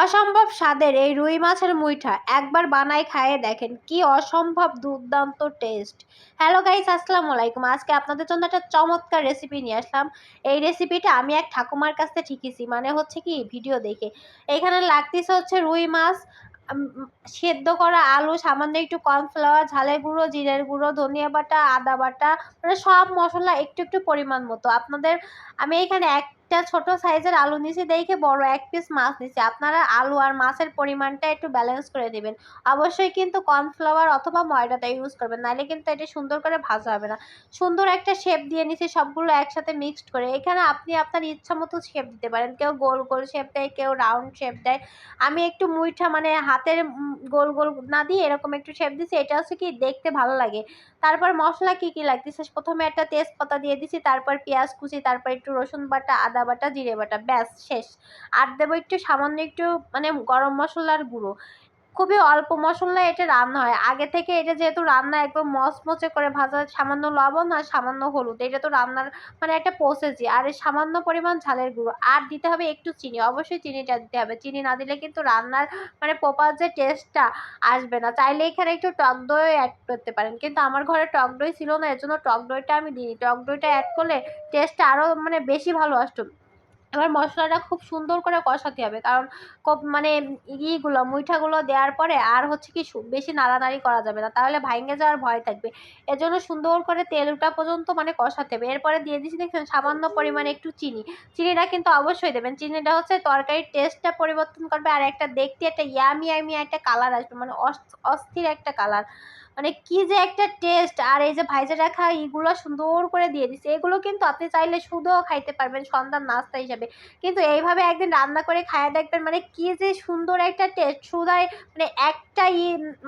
অসম্ভব স্বাদের এই রুই মাছের মুইঠা একবার বানায় খাইয়ে দেখেন, কি অসম্ভব দুর্দান্ত টেস্ট। হ্যালো গাইস, আসসালামু আলাইকুম। আজকে আপনাদের জন্য একটা চমৎকার রেসিপি নিয়ে আসলাম। এই রেসিপিটা আমি এক ঠাকুমার কাছ থেকে শিখেছি, মানে হচ্ছে কি ভিডিও দেখে। এখানে লাগতেছে হচ্ছে রুই মাছ, সেদ্ধ করা আলু, সামান্য একটু কর্নফ্লাওয়ার, ঝালের গুঁড়ো, জিরের গুঁড়ো, ধনিয়া বাটা, আদা বাটা, মানে সব মশলা একটু একটু পরিমাণ মতো। আমি এখানে একটা ছোট সাইজের আলু নিছি, দেখে বড় এক পিস মাছ নিছি। আপনারা আলু আর মাছের পরিমাণটা একটু ব্যালেন্স করে দিবেন। অবশ্যই কিন্তু কর্নফ্লাওয়ার অথবা ময়দাটা ইউজ করবেন, নাহলে কিন্তু এটা সুন্দর করে ভাজা হবে না। সুন্দর একটা শেপ দিয়ে নিছি সবগুলো একসাথে মিক্সড করে। এখানে আপনি আপনার ইচ্ছা মতো শেপ দিতে পারেন, কেউ গোল গোল শেপ দেয়, কেউ রাউন্ড শেপ দেয়। আমি একটু মুইঠা মানে হাতের গোল গোল না দিয়ে এরকম একটু শেপ দিছি, এটা হচ্ছে কি দেখতে ভালো লাগে। তারপর মশলা কি কি লাগতেছে, প্রথমে একটা তেজপাতা দিয়ে দিছি, তারপর পেঁয়াজ কুচি, তারপর একটু রসুন বাটা, আদা বাটা, জিরে বাটা, ব্যাস শেষ। আর দেবো একটু সামান্য একটু মানে গরম মশলার গুঁড়ো। খুবই অল্প মশলায় এটা রান্না হয়। আগে থেকে এটা যেহেতু রান্না একদম মচমচে করে ভাজা, সামান্য লবণ আর সামান্য হলুদ, এটা তো রান্নার মানে একটা প্রসেসই। আর এই সামান্য পরিমাণ ঝালের গুঁড়ো, আর দিতে হবে একটু চিনি, অবশ্যই চিনিটা দিতে হবে। চিনি না দিলে কিন্তু রান্নার মানে প্রপার যে টেস্টটা আসবে না। চাইলে এখানে একটু টক দই অ্যাড করতে পারেন, কিন্তু আমার ঘরে টক দই ছিল না, এর জন্য টক দইটা আমি দিইনি। টক দইটা অ্যাড করলে টেস্টটা আরও মানে বেশি ভালো আসতো। এবার মশলাটা খুব সুন্দর করে কষাতে হবে, কারণ মানে মুইঠাগুলো দেওয়ার পরে আর হচ্ছে কি বেশি নাড়ানাড়ি করা যাবে না, তাহলে ভাঙে যাওয়ার ভয় থাকবে। এজন্য সুন্দর করে তেল ওঠা পর্যন্ত মানে কষাতে হবে। এরপরে দিয়ে দিচ্ছি দেখছেন সামান্য পরিমাণে একটু চিনি। চিনিটা কিন্তু অবশ্যই দেবেন। চিনিটা হচ্ছে তরকারির টেস্টটা পরিবর্তন করবে, আর একটা দেখতে একটা ইয়ামি ইয়ামি একটা কালার আসবে, মানে অস্থির একটা কালার, মানে কি যে একটা টেস্ট। আর এই যে ভাইজা রাখা এইগুলো সুন্দর করে দিয়ে দিচ্ছে, এগুলো কিন্তু আপনি চাইলে শুধুও খাইতে পারবেন সন্ধ্যার নাস্তা হিসাবে। কিন্তু এইভাবে একদিন রান্না করে খাইয়ে দেখবেন, মানে কি যে সুন্দর একটা টেস্ট। শুধায় মানে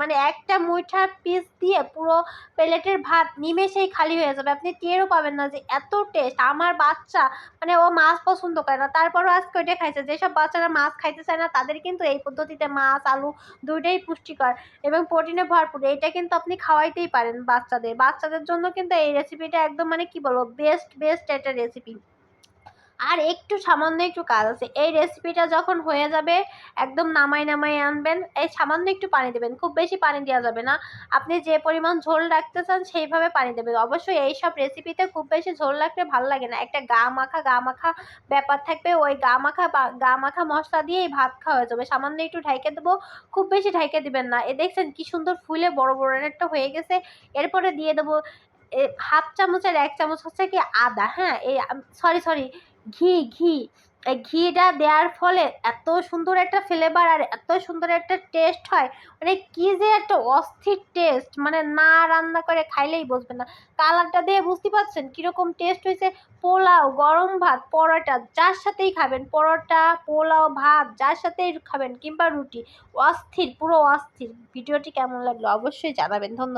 মানে একটা মুঠা পিস দিয়ে পুরো প্লেটের ভাত নিমেষেই খালি হয়ে যাবে, আপনি টেরও পাবেন না যে এত টেস্ট। আমার বাচ্চা মানে ও মাছ পছন্দ করে না, তারপরও আজকে ওইটা খাইছে। যেসব বাচ্চারা মাছ খাইতে চায় না তাদের কিন্তু এই পদ্ধতিতে মাছ আলু দুইটাই পুষ্টিকর এবং প্রোটিনে ভরপুর। এটা কিন্তু আপনি খাওয়াইতেই পারেন বাচ্চাদের জন্য কিন্তু এই রেসিপিটা একদম মানে কি বলবো, বেস্ট একটা রেসিপি। আর একটু সামান্য একটু কাজ আছে। এই রেসিপিটা যখন হয়ে যাবে একদম নামাই আনবেন, এই সামান্য একটু পানি দেবেন, খুব বেশি পানি দেওয়া যাবে না। আপনি যে পরিমাণ ঝোল রাখতে চান সেইভাবে পানি দেবেন। অবশ্যই এইসব রেসিপিতে খুব বেশি ঝোল রাখলে ভালো লাগে না, একটা গা মাখা ব্যাপার থাকবে। ওই গা মাখা মশলা দিয়েই ভাত খাওয়া হয়ে যাবে। সামান্য একটু ঢাইকে দেবো, খুব বেশি ঢাইকে দিবেন না। দেখছেন কি সুন্দর ফুলে বড় বড় একটা হয়ে গেছে। এরপরে দিয়ে দেবো হাফ চামচের 1 চামচ হচ্ছে কি আদা, হ্যাঁ এই সরি ঘি। এই ঘিটা দেওয়ার ফলে এত সুন্দর একটা ফ্লেভার আর এত সুন্দর একটা টেস্ট হয়, মানে কি যে একটা অস্থির টেস্ট, মানে না রান্না করে খাইলেই বুঝবেন না। কালারটা দিয়ে বুঝতে পারছেন কিরকম টেস্ট হয়েছে। পোলাও, গরম ভাত, পরোটা যার সাথেই খাবেন, পরোটা, পোলাও, ভাত যার সাথেই খাবেন কিংবা রুটি, অস্থির, পুরো অস্থির। ভিডিওটি কেমন লাগলো অবশ্যই জানাবেন। ধন্যবাদ।